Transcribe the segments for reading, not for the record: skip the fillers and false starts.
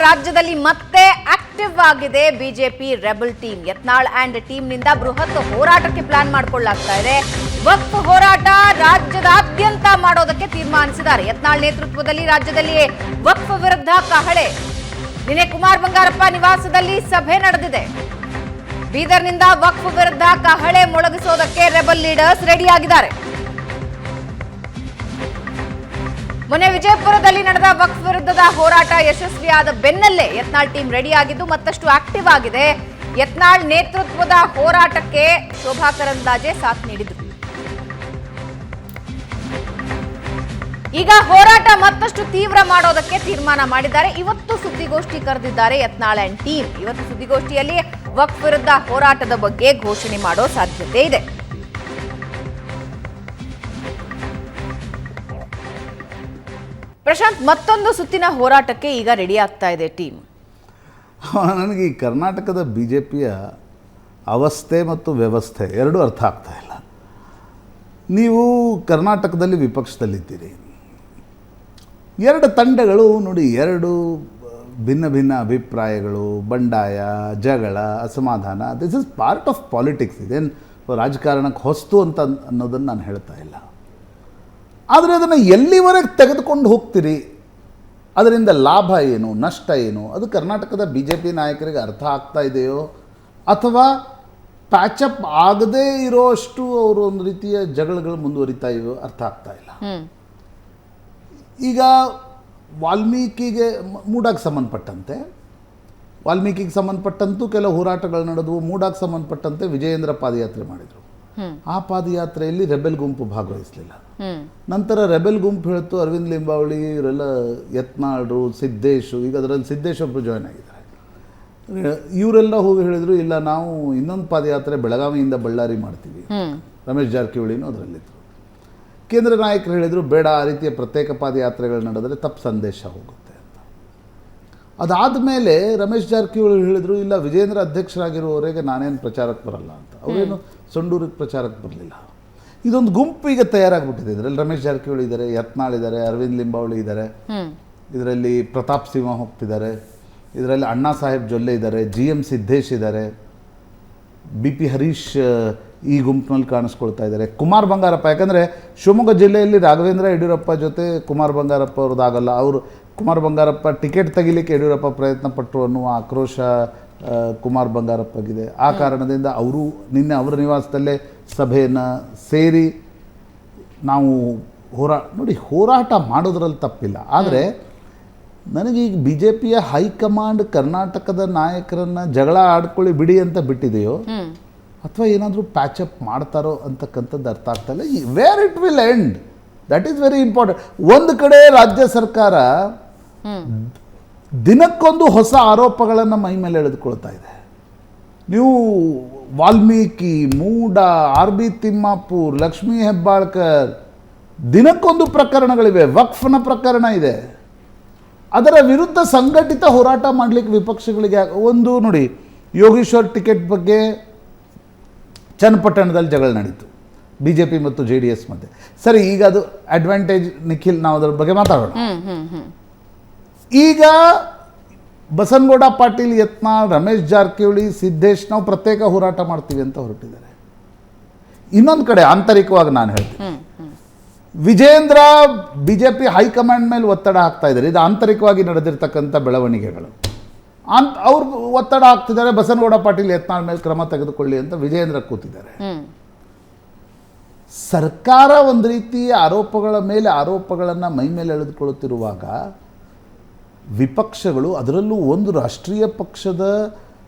ರಾಜ್ಯದಲ್ಲಿ ಮತ್ತೆ ಆಕ್ಟಿವ್ ಆಗಿದೆ BJP rebel team. Yatnal and team ನಿಂದ ಬೃಹತ್ ಹೋರಾಟಕ್ಕೆ ಪ್ಲಾನ್ ಮಾಡಿಕೊಳ್ಳಲಾಗ್ತಾ ಇದೆ. ವಕ್ಫ್ ಹೋರಾಟ ರಾಜ್ಯದಾದ್ಯಂತ ಮಾಡೋದಕ್ಕೆ ತೀರ್ಮಾನಿಸಿದ್ದಾರೆ. ಯತ್ನಾಳ್ ನೇತೃತ್ವದಲ್ಲಿ ರಾಜ್ಯದಲ್ಲಿ ವಕ್ಫ್ ವಿರುದ್ಧ ಕಹಳೆ. ನಿನ್ನೆ ಕುಮಾರ್ ಬಂಗಾರಪ್ಪ ನಿವಾಸದಲ್ಲಿ ಸಭೆ ನಡೆದಿದೆ. ಬೀದರ್ನಿಂದ ವಕ್ಫ್ ವಿರುದ್ಧ ಕಹಳೆ ಮೊಳಗಿಸೋದಕ್ಕೆ ರೆಬಲ್ ಲೀಡರ್ಸ್ ರೆಡಿಯಾಗಿದ್ದಾರೆ. ಮೊನ್ನೆ ವಿಜಯಪುರದಲ್ಲಿ ನಡೆದ ವಕ್ಫ್ ವಿರುದ್ಧದ ಹೋರಾಟ ಯಶಸ್ವಿಯಾದ ಬೆನ್ನಲ್ಲೇ ಯತ್ನಾಳ್ ಟೀಮ್ ರೆಡಿಯಾಗಿದ್ದು ಮತ್ತಷ್ಟು ಆಕ್ಟಿವ್ ಆಗಿದೆ. ಯತ್ನಾಳ್ ನೇತೃತ್ವದ ಹೋರಾಟಕ್ಕೆ ಶೋಭಾ ಕರಂದ್ಲಾಜೆ ಸಾಥ್ ನೀಡಿದ್ರು. ಈಗ ಹೋರಾಟ ಮತ್ತಷ್ಟು ತೀವ್ರ ಮಾಡೋದಕ್ಕೆ ತೀರ್ಮಾನ ಮಾಡಿದ್ದಾರೆ. ಇವತ್ತು ಸುದ್ದಿಗೋಷ್ಠಿ ಕರೆದಿದ್ದಾರೆ ಯತ್ನಾಳ್ ಅಂಡ್ ಟೀಮ್. ಇವತ್ತು ಸುದ್ದಿಗೋಷ್ಠಿಯಲ್ಲಿ ವಕ್ಫ್ ವಿರುದ್ಧ ಹೋರಾಟದ ಬಗ್ಗೆ ಘೋಷಣೆ ಮಾಡೋ ಸಾಧ್ಯತೆ ಇದೆ. ಪ್ರಶಾಂತ್, ಮತ್ತೊಂದು ಸುತ್ತಿನ ಹೋರಾಟಕ್ಕೆ ಈಗ ರೆಡಿ ಆಗ್ತಾ ಇದೆ ಟೀಮ್. ನನಗೆ ಈ ಕರ್ನಾಟಕದ ಬಿ ಜೆ ಪಿಯ ಅವಸ್ಥೆ ಮತ್ತು ವ್ಯವಸ್ಥೆ ಎರಡೂ ಅರ್ಥ ಆಗ್ತಾ ಇಲ್ಲ. ನೀವು ಕರ್ನಾಟಕದಲ್ಲಿ ವಿಪಕ್ಷದಲ್ಲಿದ್ದೀರಿ. ಎರಡು ತಂಡಗಳು ನೋಡಿ, ಎರಡು ಭಿನ್ನ ಭಿನ್ನ ಅಭಿಪ್ರಾಯಗಳು, ಬಂಡಾಯ, ಜಗಳ, ಅಸಮಾಧಾನ. This is part of politics. ಇದೇನು ರಾಜಕಾರಣಕ್ಕೆ ಹೊಸ್ತು ಅಂತ ಅನ್ನೋದನ್ನು ನಾನು ಹೇಳ್ತಾ ಇಲ್ಲ. ಆದರೆ ಅದನ್ನು ಎಲ್ಲಿವರೆಗೆ ತೆಗೆದುಕೊಂಡು ಹೋಗ್ತೀರಿ, ಅದರಿಂದ ಲಾಭ ಏನು, ನಷ್ಟ ಏನು, ಅದು ಕರ್ನಾಟಕದ ಬಿ ಜೆ ಪಿ ನಾಯಕರಿಗೆ ಅರ್ಥ ಆಗ್ತಾ ಇದೆಯೋ ಅಥವಾ ಪ್ಯಾಚಪ್ ಆಗದೇ ಇರೋಷ್ಟು ಅವರು ಒಂದು ರೀತಿಯ ಜಗಳಗಳು ಮುಂದುವರಿತಾ ಇವೆಯೋ ಅರ್ಥ ಆಗ್ತಾ ಇಲ್ಲ. ಈಗ ವಾಲ್ಮೀಕಿಗೆ ಮೂಡಾಗೆ ಸಂಬಂಧಪಟ್ಟಂತೂ ಕೆಲವು ಹೋರಾಟಗಳು ನಡೆದವು. ಮೂಡಾಗೆ ಸಂಬಂಧಪಟ್ಟಂತೆ ವಿಜಯೇಂದ್ರ ಪಾದಯಾತ್ರೆ ಮಾಡಿದರು. ಆ ಪಾದಯಾತ್ರೆಯಲ್ಲಿ ರೆಬೆಲ್ ಗುಂಪು ಭಾಗವಹಿಸಲಿಲ್ಲ. ನಂತರ ರೆಬೆಲ್ ಗುಂಪು ಹೇಳ್ತು ಅರವಿಂದ್ ಲಿಂಬಾವಳಿ ಇವರೆಲ್ಲ ಯತ್ನಾಳ್ರು, ಸಿದ್ದೇಶು, ಈಗ ಅದರಲ್ಲಿ ಸಿದ್ದೇಶ್ ಒಬ್ಬರು ಜಾಯ್ನ್ ಆಗಿದ್ದಾರೆ. ಇವರೆಲ್ಲ ಹೋಗಿ ಹೇಳಿದರು ಇಲ್ಲ, ನಾವು ಇನ್ನೊಂದು ಪಾದಯಾತ್ರೆ ಬೆಳಗಾವಿಯಿಂದ ಬಳ್ಳಾರಿ ಮಾಡ್ತೀವಿ. ರಮೇಶ್ ಜಾರಕಿಹೊಳಿನೂ ಅದರಲ್ಲಿದ್ದರು. ಕೇಂದ್ರ ನಾಯಕರು ಹೇಳಿದರು ಬೇಡ, ಆ ರೀತಿಯ ಪ್ರತ್ಯೇಕ ಪಾದಯಾತ್ರೆಗಳು ನಡೆದರೆ ತಪ್ಪು ಸಂದೇಶ ಹೋಗುತ್ತೆ ಅಂತ. ಅದಾದ ಮೇಲೆ ರಮೇಶ್ ಜಾರಕಿಹೊಳಿ ಹೇಳಿದರು ಇಲ್ಲ, ವಿಜೇಂದ್ರ ಅಧ್ಯಕ್ಷರಾಗಿರುವವರೆಗೆ ನಾನೇನು ಪ್ರಚಾರಕ್ಕೆ ಬರಲ್ಲ ಅಂತ. ಅವರೇನು ಸಂಡೂರಿಗೆ ಪ್ರಚಾರಕ್ಕೆ ಬರಲಿಲ್ಲ. ಇದೊಂದು ಗುಂಪು ಈಗ ತಯಾರಾಗ್ಬಿಟ್ಟಿದೆ. ಇದರಲ್ಲಿ ರಮೇಶ್ ಜಾರಕಿಹೊಳಿ ಇದ್ದಾರೆ, ಯತ್ನಾಳ್ ಇದ್ದಾರೆ, ಅರವಿಂದ್ ಲಿಂಬಾವಳಿ ಇದ್ದಾರೆ, ಇದರಲ್ಲಿ ಪ್ರತಾಪ್ ಸಿಂಹ ಹೋಗ್ತಿದ್ದಾರೆ, ಇದರಲ್ಲಿ ಅಣ್ಣಾ ಸಾಹೇಬ್ ಜೊಲ್ಲೆ ಇದ್ದಾರೆ, GM ಸಿದ್ದೇಶ್ ಇದ್ದಾರೆ, BP ಹರೀಶ್ ಈ ಗುಂಪಿನಲ್ಲಿ ಕಾಣಿಸ್ಕೊಳ್ತಾ ಇದ್ದಾರೆ. ಕುಮಾರ್ ಬಂಗಾರಪ್ಪ, ಯಾಕಂದರೆ ಶಿವಮೊಗ್ಗ ಜಿಲ್ಲೆಯಲ್ಲಿ ರಾಘವೇಂದ್ರ ಯಡಿಯೂರಪ್ಪ ಜೊತೆ ಕುಮಾರ್ ಬಂಗಾರಪ್ಪ ಅವ್ರದ್ದಾಗಲ್ಲ. ಅವರು ಕುಮಾರ್ ಬಂಗಾರಪ್ಪ ಟಿಕೆಟ್ ತೆಗಿಲಿಕ್ಕೆ ಯಡಿಯೂರಪ್ಪ ಪ್ರಯತ್ನ ಪಟ್ಟರು ಅನ್ನುವ ಆಕ್ರೋಶ ಕುಮಾರ್ ಬಂಗಾರಪ್ಪಗಿದೆ. ಆ ಕಾರಣದಿಂದ ಅವರು ನಿನ್ನೆ ಅವರ ನಿವಾಸದಲ್ಲೇ ಸಭೆಯನ್ನು ಸೇರಿ ನಾವು ಹೋರಾಟ ಮಾಡೋದ್ರಲ್ಲಿ ತಪ್ಪಿಲ್ಲ. ಆದರೆ ನನಗೀಗ ಬಿ ಜೆ ಪಿಯ ಹೈಕಮಾಂಡ್ ಕರ್ನಾಟಕದ ನಾಯಕರನ್ನು ಜಗಳ ಆಡ್ಕೊಳ್ಳಿ ಬಿಡಿ ಅಂತ ಬಿಟ್ಟಿದೆಯೋ ಅಥವಾ ಏನಾದರೂ ಪ್ಯಾಚಪ್ ಮಾಡ್ತಾರೋ ಅಂತಕ್ಕಂಥದ್ದು ಅರ್ಥ ಆಗ್ತಾ ಇಲ್ಲ. Where it will end, that is very important. ಒಂದು ಕಡೆ ರಾಜ್ಯ ಸರ್ಕಾರ ದಿನಕ್ಕೊಂದು ಹೊಸ ಆರೋಪಗಳನ್ನು ಮೈ ಮೇಲೆ ಎಳೆದುಕೊಳ್ತಾ ಇದೆ. ನೀವು ವಾಲ್ಮೀಕಿ, ಮೂಡ, RB ತಿಮ್ಮಾಪುರ್, ಲಕ್ಷ್ಮೀ ಹೆಬ್ಬಾಳ್ಕರ್, ದಿನಕ್ಕೊಂದು ಪ್ರಕರಣಗಳಿವೆ. ವಕ್ಫ್ನ ಪ್ರಕರಣ ಇದೆ. ಅದರ ವಿರುದ್ಧ ಸಂಘಟಿತ ಹೋರಾಟ ಮಾಡಲಿಕ್ಕೆ ವಿಪಕ್ಷಗಳಿಗೆ ಒಂದು ನೋಡಿ, ಯೋಗೀಶ್ವರ್ ಟಿಕೆಟ್ ಬಗ್ಗೆ ಚನ್ನಪಟ್ಟಣದಲ್ಲಿ ಜಗಳ ನಡೀತು BJP ಮತ್ತು JDS ಮಧ್ಯೆ. ಸರಿ, ಈಗ ಅದು ಅಡ್ವಾಂಟೇಜ್ ನಿಖಿಲ್, ನಾವು ಅದರ ಬಗ್ಗೆ ಮಾತಾಡೋಣ. ಈಗ ಬಸನಗೌಡ ಪಾಟೀಲ್, ಯತ್ನಾಳ್, ರಮೇಶ್ ಜಾರಕಿಹೊಳಿ, ಸಿದ್ದೇಶ್ ನಾವು ಪ್ರತ್ಯೇಕ ಹೋರಾಟ ಮಾಡ್ತೀವಿ ಅಂತ ಹೊರಟಿದ್ದಾರೆ. ಇನ್ನೊಂದು ಕಡೆ ಆಂತರಿಕವಾಗಿ ನಾನು ಹೇಳ್ತೀನಿ, ವಿಜೇಂದ್ರ BJP ಹೈಕಮಾಂಡ್ ಮೇಲೆ ಒತ್ತಡ ಹಾಕ್ತಾ ಇದ್ದಾರೆ. ಇದು ಆಂತರಿಕವಾಗಿ ನಡೆದಿರ್ತಕ್ಕಂಥ ಬೆಳವಣಿಗೆಗಳು. ಅವ್ರು ಒತ್ತಡ ಹಾಕ್ತಿದ್ದಾರೆ, ಬಸನಗೌಡ ಪಾಟೀಲ್, ಯತ್ನಾಳ್ ಮೇಲೆ ಕ್ರಮ ತೆಗೆದುಕೊಳ್ಳಿ ಅಂತ ವಿಜೇಂದ್ರ ಕೂತಿದ್ದಾರೆ. ಸರ್ಕಾರ ಒಂದು ರೀತಿ ಆರೋಪಗಳ ಮೇಲೆ ಆರೋಪಗಳನ್ನು ಮೈ ಮೇಲೆ ಎಳೆದುಕೊಳ್ಳುತ್ತಿರುವಾಗ ವಿಪಕ್ಷಗಳು, ಅದರಲ್ಲೂ ಒಂದು ರಾಷ್ಟ್ರೀಯ ಪಕ್ಷದ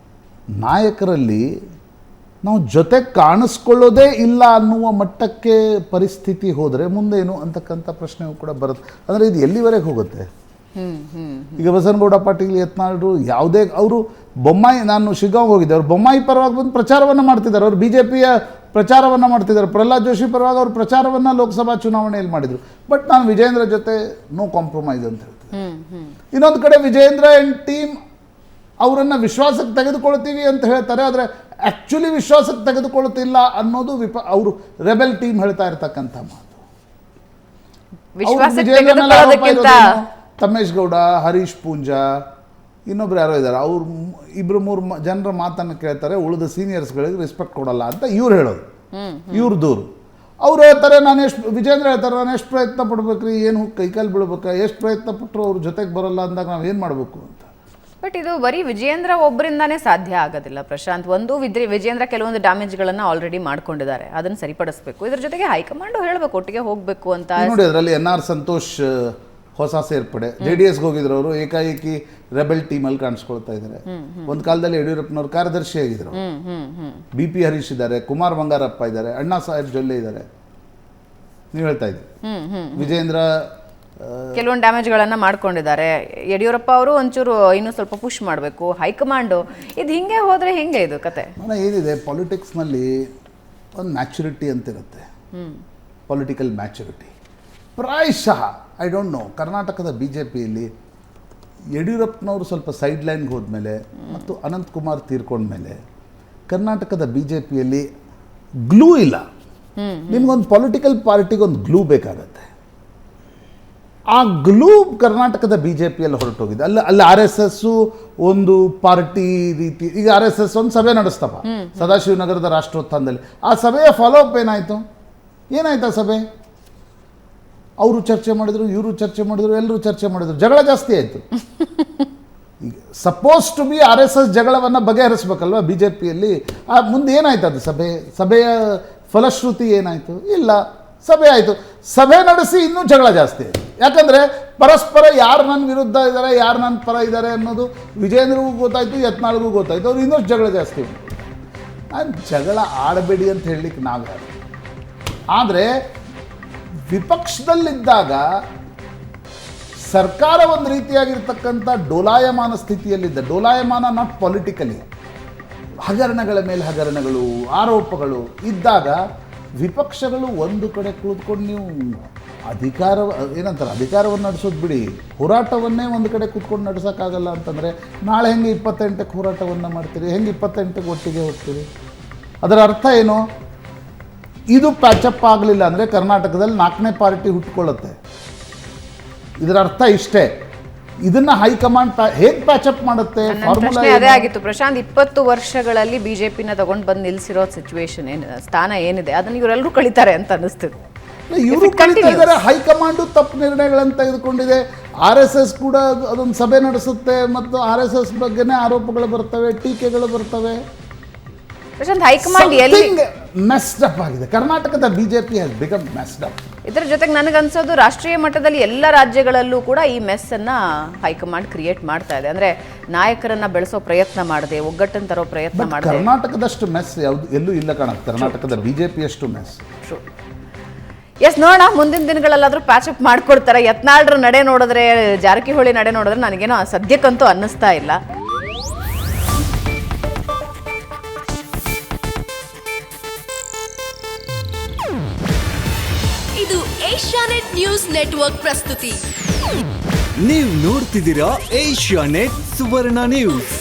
ನಾಯಕರಲ್ಲಿ ನಾವು ಜೊತೆ ಕಾಣಿಸ್ಕೊಳ್ಳೋದೇ ಇಲ್ಲ ಅನ್ನುವ ಮಟ್ಟಕ್ಕೆ ಪರಿಸ್ಥಿತಿ ಹೋದರೆ ಮುಂದೇನು ಅಂತಕ್ಕಂಥ ಪ್ರಶ್ನೆಯೂ ಕೂಡ ಬರುತ್ತೆ. ಅಂದರೆ ಇದು ಎಲ್ಲಿವರೆಗೆ ಹೋಗುತ್ತೆ? ಈಗ ಬಸನಗೌಡ ಪಾಟೀಲ್, ಯತ್ನಾಳ್ರು ಯಾವುದೇ, ಅವರು ಬೊಮ್ಮಾಯಿ, ನಾನು ಶಿಗ್ಗಾಂವ್ ಹೋಗಿದ್ದೆ, ಅವರು ಬೊಮ್ಮಾಯಿ ಪರವಾಗಿ ಬಂದು ಪ್ರಚಾರವನ್ನು ಮಾಡ್ತಿದ್ದಾರೆ. ಅವರು BJPಯ ಪ್ರಚಾರವನ್ನು ಮಾಡ್ತಿದ್ದಾರೆ. ಪ್ರಹ್ಲಾದ್ ಜೋಶಿ ಪರವಾಗಿ ಅವರು ಪ್ರಚಾರವನ್ನು ಲೋಕಸಭಾ ಚುನಾವಣೆಯಲ್ಲಿ ಮಾಡಿದರು. ಬಟ್ ನಾನು ವಿಜೇಂದ್ರ ಜೊತೆ ನೋ ಕಾಂಪ್ರಮೈಸ್ ಅಂತ ಹೇಳ್ತೀನಿ. ಇನ್ನೊಂದು ಕಡೆ ವಿಜೇಂದ್ರ ಆ್ಯಂಡ್ ಟೀಮ್ ಅವರನ್ನು ವಿಶ್ವಾಸಕ್ಕೆ ತೆಗೆದುಕೊಳ್ತೀವಿ ಅಂತ ಹೇಳ್ತಾರೆ, ಆದರೆ ಆ್ಯಕ್ಚುಲಿ ವಿಶ್ವಾಸಕ್ಕೆ ತೆಗೆದುಕೊಳ್ಳುತ್ತಿಲ್ಲ ಅನ್ನೋದು ಅವರು ರೆಬೆಲ್ ಟೀಮ್ ಹೇಳ್ತಾ ಇರ್ತಕ್ಕಂಥ ಮಾತು. ತಮ್ಮೇಶ್ ಗೌಡ, ಹರೀಶ್ ಪೂಂಜಾ ಇನ್ನೊಬ್ರು ಯಾರೋ ಇದ್ದಾರೆ, ಅವ್ರು ಇಬ್ಬರು ಮೂರು ಜನರ ಮಾತನ್ನು ಕೇಳ್ತಾರೆ, ಉಳಿದ ಸೀನಿಯರ್ಸ್ಗಳಿಗೆ ರೆಸ್ಪೆಕ್ಟ್ ಕೊಡಲ್ಲ ಅಂತ ಇವ್ರು ಹೇಳೋದು, ಇವ್ರ ದೂರು. ಅವ್ರು ಹೇಳ್ತಾರೆ ವಿಜೇಂದ್ರ ಹೇಳ್ತಾರೆ ನಾನು ಎಷ್ಟು ಪ್ರಯತ್ನ ಪಡ್ಬೇಕ್ರಿ, ಏನು ಕೈಕಾಲು ಬೀಳ್ಬೇಕಾ, ಎಷ್ಟು ಪ್ರಯತ್ನ ಪಟ್ಟರು ಅವ್ರ ಜೊತೆಗೆ ಬರೋಲ್ಲ ಅಂದಾಗ ನಾವು ಏನು ಮಾಡಬೇಕು ಅಂತ. ಬಟ್ ಇದು ಬರೀ ವಿಜೇಂದ್ರ ಒಬ್ಬರಿಂದಾನೇ ಸಾಧ್ಯ ಆಗೋದಿಲ್ಲ ಪ್ರಶಾಂತ್. ಒಂದು ವಿಜೇಂದ್ರ ಕೆಲವೊಂದು ಡ್ಯಾಮೇಜ್ಗಳನ್ನು ಆಲ್ರೆಡಿ ಮಾಡ್ಕೊಂಡಿದ್ದಾರೆ, ಅದನ್ನು ಸರಿಪಡಿಸಬೇಕು. ಇದ್ರ ಜೊತೆಗೆ ಹೈಕಮಾಂಡ್ ಹೇಳಬೇಕು ಒಟ್ಟಿಗೆ ಹೋಗಬೇಕು ಅಂತ. ನೋಡಿ, ಅದರಲ್ಲಿ NR ಸಂತೋಷ್ ಹೊಸ ಸೇರ್ಪಡೆ, JDSಗೆ ಹೋಗಿದ್ರು ಅವರು, ಏಕಾಏಕಿ ರೆಬೆಲ್ ಟೀಮಲ್ಲಿ ಕಾಣಿಸ್ಕೊಳ್ತಾ ಇದ್ದಾರೆ. ಒಂದು ಕಾಲದಲ್ಲಿ ಯಡಿಯೂರಪ್ಪನವ್ರು ಕಾರ್ಯದರ್ಶಿ ಆಗಿದ್ರು. BP ಹರೀಶ್ ಇದ್ದಾರೆ, ಕುಮಾರ್ ಬಂಗಾರಪ್ಪ ಇದ್ದಾರೆ, ಅಣ್ಣಾ ಸಾಹೇಬ್ ಜೊಲ್ಲೆ ಇದ್ದಾರೆ. ನೀವು ಹೇಳ್ತಾ ಇದ್ದೀರಿ ವಿಜೇಂದ್ರ ಕೆಲವೊಂದು ಡ್ಯಾಮೇಜ್ಗಳನ್ನ ಮಾಡ್ಕೊಂಡಿದ್ದಾರೆ. ಯಡಿಯೂರಪ್ಪ ಅವರು ಒಂಚೂರು ಇನ್ನೂ ಸ್ವಲ್ಪ ಪುಷ್ ಮಾಡಬೇಕು ಹೈಕಮಾಂಡು. ಇದು ಹಿಂಗೆ ಹೋದ್ರೆ ಹಿಂಗೆ ಇದು ಕತೆ. ಏನಿದೆ, ಪಾಲಿಟಿಕ್ಸ್ನಲ್ಲಿ ಒಂದು ಮ್ಯಾಚುರಿಟಿ ಅಂತಿರುತ್ತೆ, ಪೊಲಿಟಿಕಲ್ ಮ್ಯಾಚುರಿಟಿ. ಪ್ರಾಯಶಃ ಐ ಡೋಂಟ್ ನೋ, ಕರ್ನಾಟಕದ BJPಯಲ್ಲಿ ಯಡಿಯೂರಪ್ಪನವರು ಸ್ವಲ್ಪ ಸೈಡ್ ಲೈನ್ಗೆ ಹೋದ್ಮೇಲೆ ಮತ್ತು ಅನಂತಕುಮಾರ್ ತೀರ್ಕೊಂಡ್ಮೇಲೆ ಕರ್ನಾಟಕದ BJPಯಲ್ಲಿ ಗ್ಲೂ ಇಲ್ಲ. ನಿಮ್ಗೊಂದು ಪೊಲಿಟಿಕಲ್ ಪಾರ್ಟಿಗೊಂದು ಗ್ಲೂ ಬೇಕಾಗತ್ತೆ. ಆ ಗ್ಲೂ ಕರ್ನಾಟಕದ BJPಯಲ್ಲಿ ಹೊರಟೋಗಿದೆ. ಅಲ್ಲಿ RSS ಒಂದು ಪಾರ್ಟಿ ರೀತಿ. ಈಗ RSS ಒಂದು ಸಭೆ ನಡೆಸ್ತಪ್ಪ ಸದಾಶಿವನಗರದ ರಾಷ್ಟ್ರೋತ್ಥಾನದಲ್ಲಿ. ಆ ಸಭೆಯ ಫಾಲೋ ಅಪ್ ಏನಾಯಿತು ಆ ಸಭೆ? ಅವರು ಚರ್ಚೆ ಮಾಡಿದ್ರು, ಇವರು ಚರ್ಚೆ ಮಾಡಿದ್ರು, ಎಲ್ಲರೂ ಚರ್ಚೆ ಮಾಡಿದ್ರು, ಜಗಳ ಜಾಸ್ತಿ ಆಯಿತು. ಈಗ ಸಪೋಸ್ ಟು ಬಿ RSS ಜಗಳವನ್ನು ಬಗೆಹರಿಸ್ಬೇಕಲ್ವ BJPಯಲ್ಲಿ. ಮುಂದೆ ಏನಾಯ್ತು ಅದು ಸಭೆಯ ಫಲಶ್ರುತಿ ಏನಾಯಿತು? ಇಲ್ಲ. ಸಭೆ ಆಯಿತು, ಸಭೆ ನಡೆಸಿ ಇನ್ನೂ ಜಗಳ ಜಾಸ್ತಿ ಆಯಿತು. ಯಾಕಂದರೆ ಪರಸ್ಪರ ಯಾರು ನನ್ನ ವಿರುದ್ಧ ಇದ್ದಾರೆ, ಯಾರು ನನ್ನ ಪರ ಇದ್ದಾರೆ ಅನ್ನೋದು ವಿಜೇಂದ್ರಿಗೂ ಗೊತ್ತಾಯಿತು, ಯತ್ನಾಳ್ಗೂ ಗೊತ್ತಾಯಿತು. ಅವ್ರು ಇನ್ನಷ್ಟು ಜಗಳ ಜಾಸ್ತಿ ಉಂಟು. ನಾನು ಜಗಳ ಆಡಬೇಡಿ ಅಂತ ಹೇಳಲಿಕ್ಕೆ ನಾವು ಯಾರು. ಆದರೆ ವಿಪಕ್ಷದಲ್ಲಿದ್ದಾಗ ಸರ್ಕಾರ ಒಂದು ರೀತಿಯಾಗಿರ್ತಕ್ಕಂಥ ಡೋಲಾಯಮಾನ ಸ್ಥಿತಿಯಲ್ಲಿದ್ದ, ಡೋಲಾಯಮಾನ ನಾಟ್ ಪೊಲಿಟಿಕಲಿ, ಹಗರಣಗಳ ಮೇಲೆ ಹಗರಣಗಳು, ಆರೋಪಗಳು ಇದ್ದಾಗ ವಿಪಕ್ಷಗಳು ಒಂದು ಕಡೆ ಕುಳಿತುಕೊಂಡು ನೀವು ಅಧಿಕಾರವನ್ನು ನಡೆಸೋದು ಬಿಡಿ, ಹೋರಾಟವನ್ನೇ ಒಂದು ಕಡೆ ಕೂತ್ಕೊಂಡು ನಡೆಸೋಕ್ಕಾಗಲ್ಲ ಅಂತಂದರೆ ನಾಳೆ ಹೆಂಗೆ 28ಕ್ಕೆ ಹೋರಾಟವನ್ನು ಮಾಡ್ತೀರಿ, ಹೆಂಗೆ 28ಕ್ಕೆ ಒಟ್ಟಿಗೆ ಹೋಗ್ತೀರಿ? ಅದರ ಅರ್ಥ ಏನು? ಇದು ಪ್ಯಾಚಪ್ ಆಗಲಿಲ್ಲ ಅಂದರೆ ಕರ್ನಾಟಕದಲ್ಲಿ 4ನೇ ಪಾರ್ಟಿ ಹುಟ್ಕೊಳ್ಳುತ್ತೆ. ಇದರ ಅರ್ಥ ಇಷ್ಟೇ. ಇದನ್ನ ಹೈಕಮಾಂಡ್ ಹೇಗೆ ಪ್ಯಾಚಪ್ ಮಾಡುತ್ತೆ? ಅದೇ ಆಗಿತ್ತು ಪ್ರಶಾಂತ್. 20 ವರ್ಷಗಳಲ್ಲಿ BJPನ ತಗೊಂಡು ಬಂದು ನಿಲ್ಲಿಸಿರೋ ಸಿಚುವೇಶನ್ ಸ್ಥಾನ ಏನಿದೆ ಅದನ್ನು ಇವರೆಲ್ಲರೂ ಕಳೀತಾರೆ ಅಂತ ಅನಿಸ್ತದೆ. ಇವರು ಕಳೀತಾ ಇದ್ದಾರೆ. ಹೈಕಮಾಂಡು ತಪ್ಪು ನಿರ್ಣಯಗಳನ್ನು ತೆಗೆದುಕೊಂಡಿದೆ. RSS ಕೂಡ ಅದೊಂದು ಸಭೆ ನಡೆಸುತ್ತೆ ಮತ್ತು RSS ಬಗ್ಗೆನೇ ಆರೋಪಗಳು ಬರ್ತವೆ, ಟೀಕೆಗಳು ಬರ್ತವೆ. ಪ್ರಶಾಂತ್, ಹೈಕಮಾಂಡ್ ಎಲ್ಲಿ ಮೆಸ್ಡ್ ಅಪ್ ಆಗಿದೆ. ಕರ್ನಾಟಕದ BJP has become messed up. ಇದರ ಜೊತೆಗೆ ನನಗನ್ಸೋದು ರಾಷ್ಟ್ರೀಯ ಮಟ್ಟದಲ್ಲಿ ಎಲ್ಲ ರಾಜ್ಯಗಳಲ್ಲೂ ಕೂಡ ಈ ಮೆಸ್ಸನ್ನು ಹೈಕಮಾಂಡ್ ಕ್ರಿಯೇಟ್ ಮಾಡ್ತಾ ಇದೆ. ಅಂದರೆ ನಾಯಕರನ್ನ ಬೆಳೆಸೋ ಪ್ರಯತ್ನ ಮಾಡದೆ, ಒಗ್ಗಟ್ಟನ್ನು ತರೋ ಪ್ರಯತ್ನ ಮಾಡದೆ. ಕರ್ನಾಟಕದಷ್ಟು ಮೆಸ್ ಯಾವುದು ಎಲ್ಲೂ ಇಲ್ಲ ಕಾಣುತ್ತೆ. ಕರ್ನಾಟಕದ BJPಯಷ್ಟು ಮೆಸ್. ಎಸ್, ನೋಡೋಣ ಮುಂದಿನ ದಿನಗಳಲ್ಲಾದರೂ ಪ್ಯಾಚಪ್ ಮಾಡ್ಕೊಡ್ತಾರೆ. ಯತ್ನಾಳ್ರ ನಡೆ ನೋಡಿದ್ರೆ, ಜಾರಕಿಹೊಳಿ ನಡೆ ನೋಡಿದ್ರೆ ನನಗೇನೋ ಸದ್ಯಕ್ಕಂತೂ ಅನ್ನಿಸ್ತಾ ಇಲ್ಲ. ಇದು ಏಷ್ಯಾನೆಟ್ ನ್ಯೂಸ್ ನೆಟ್ವರ್ಕ್ ಪ್ರಸ್ತುತಿ. ನೀವು ನೋಡ್ತಿದ್ದೀರಾ ಏಷ್ಯಾನೆಟ್ ಸುವರ್ಣ ನ್ಯೂಸ್.